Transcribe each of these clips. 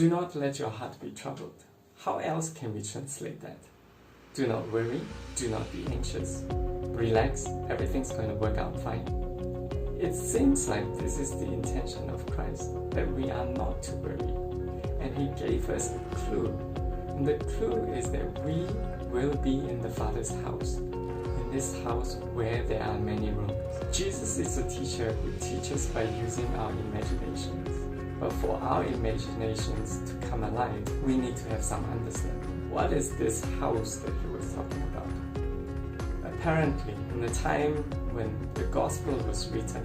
Do not let your heart be troubled. How else can we translate that? Do not worry, do not be anxious. Relax, everything's going to work out fine. It seems like this is the intention of Christ, that we are not to worry. And He gave us a clue. And the clue is that we will be in the Father's house. In this house where there are many rooms. Jesus is a teacher who teaches by using our imaginations. But for our imaginations to come alive, we need to have some understanding. What is this house that He was talking about? Apparently, in the time when the Gospel was written,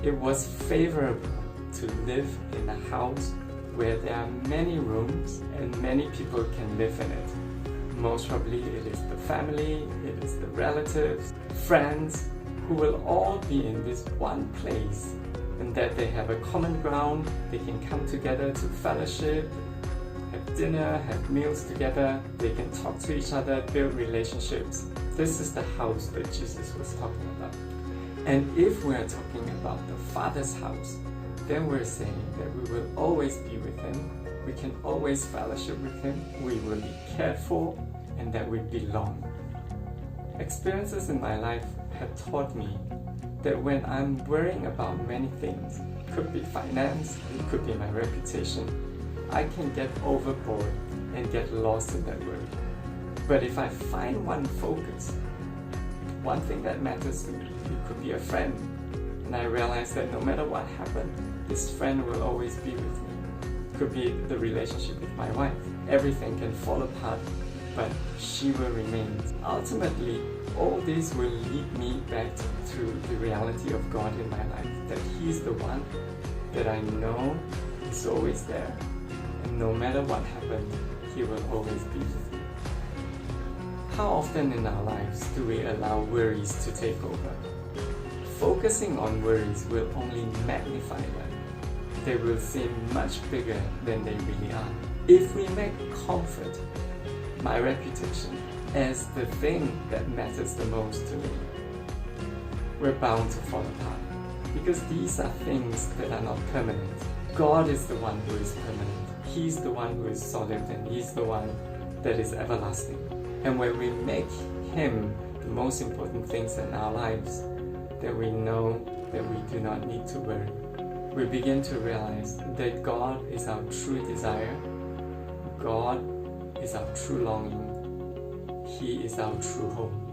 it was favorable to live in a house where there are many rooms and many people can live in it. Most probably it is the family, it is the relatives, friends, who will all be in this one place, and that they have a common ground, they can come together to fellowship, have dinner, have meals together, they can talk to each other, build relationships. This is the house that Jesus was talking about. And if we're talking about the Father's house, then we're saying that we will always be with Him, we can always fellowship with Him, we will be cared for, and that we belong. Experiences in my life have taught me that when I'm worrying about many things, it could be finance, it could be my reputation, I can get overboard and get lost in that worry. But if I find one focus, one thing that matters to me, it could be a friend, and I realize that no matter what happened, this friend will always be with me. It could be the relationship with my wife. Everything can fall apart, but she will remain. Ultimately, all this will lead me back to the reality of God in my life, that He's the one that I know is always there, and no matter what happens, He will always be with me. How often in our lives do we allow worries to take over? Focusing on worries will only magnify them. They will seem much bigger than they really are. If we make comfort, my reputation, as the thing that matters the most to me, we're bound to fall apart. Because these are things that are not permanent. God is the one who is permanent. He's the one who is solid, and He's the one that is everlasting. And when we make Him the most important things in our lives, then we know that we do not need to worry. We begin to realize that God is our true desire, God is our true longing, He is our true home.